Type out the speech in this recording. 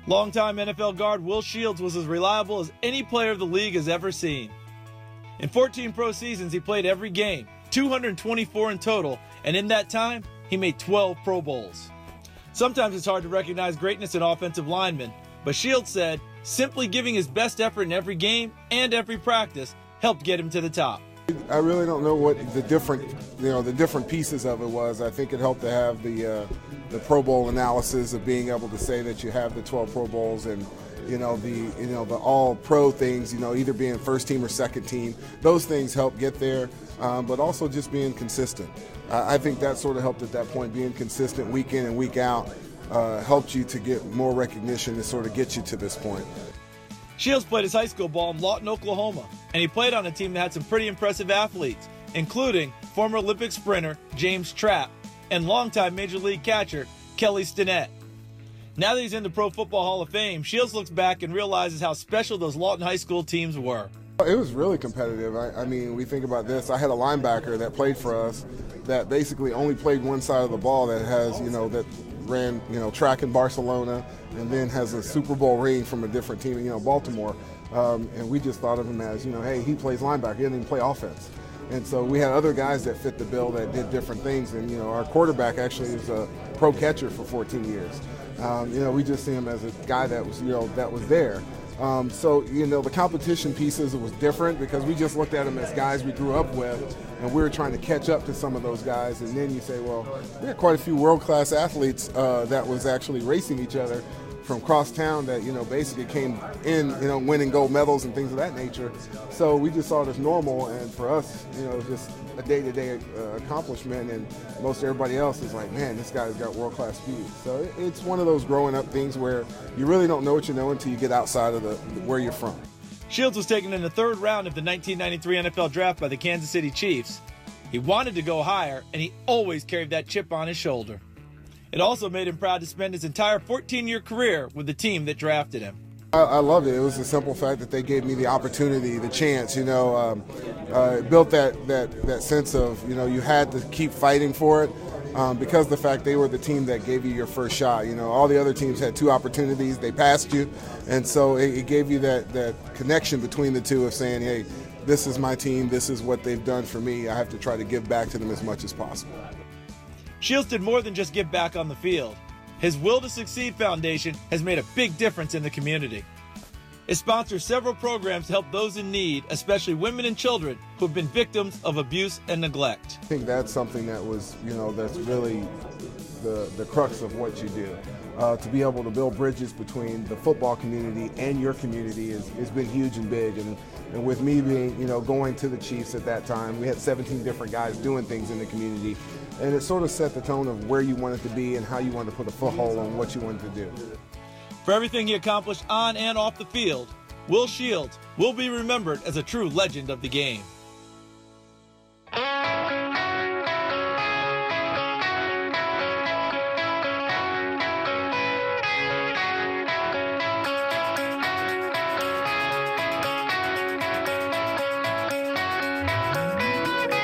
Longtime NFL guard Will Shields was as reliable as any player the league has ever seen. In 14 pro seasons, he played every game, 224 in total, and in that time, he made 12 Pro Bowls. Sometimes it's hard to recognize greatness in offensive linemen, but Shields said simply giving his best effort in every game and every practice helped get him to the top. I really don't know what the different pieces of it was. I think it helped to have the Pro Bowl analysis of being able to say that you have the 12 Pro Bowls and the all pro things, either being first team or second team. Those things help get there, but also just being consistent. I think that sort of helped at that point. Being consistent week in and week out helped you to get more recognition to sort of get you to this point. Shields played his high school ball in Lawton, Oklahoma, and he played on a team that had some pretty impressive athletes, including former Olympic sprinter James Trapp and longtime Major League catcher Kelly Stinnett. Now that he's in the Pro Football Hall of Fame, Shields looks back and realizes how special those Lawton High School teams were. It was really competitive. I mean, we think about this. I had a linebacker that played for us that basically only played one side of the ball that has, that ran, track in Barcelona and then has a Super Bowl ring from a different team, Baltimore. And we just thought of him as, hey, he plays linebacker. He doesn't even play offense. And so we had other guys that fit the bill that did different things. And, our quarterback actually was a pro catcher for 14 years. We just see him as a guy that was, that was there. So, the competition pieces, it was different because we just looked at them as guys we grew up with, and we were trying to catch up to some of those guys. And then you say, well, we had quite a few world-class athletes that was actually racing each other from cross town that, basically came in, winning gold medals and things of that nature. So we just saw it as normal, and for us, it was just a day-to-day accomplishment, and most everybody else is like, man, this guy's got world-class speed. So it's one of those growing up things where you really don't know what you know until you get outside of where you're from. Shields was taken in the third round of the 1993 NFL Draft by the Kansas City Chiefs. He wanted to go higher, and he always carried that chip on his shoulder. It also made him proud to spend his entire 14-year career with the team that drafted him. I loved it. It was the simple fact that they gave me the opportunity, the chance, it built that sense of, you had to keep fighting for it because of the fact they were the team that gave you your first shot. All the other teams had two opportunities. They passed you. And so it gave you that connection between the two of saying, hey, this is my team. This is what they've done for me. I have to try to give back to them as much as possible. Shields did more than just give back on the field. His Will to Succeed Foundation has made a big difference in the community. It sponsors several programs to help those in need, especially women and children who have been victims of abuse and neglect. I think that's something that was, that's really the crux of what you do. To be able to build bridges between the football community and your community has been huge and big. And with me being, going to the Chiefs at that time, we had 17 different guys doing things in the community. And it sort of set the tone of where you wanted to be and how you wanted to put a foothold on what you wanted to do. For everything he accomplished on and off the field, Will Shields will be remembered as a true legend of the game.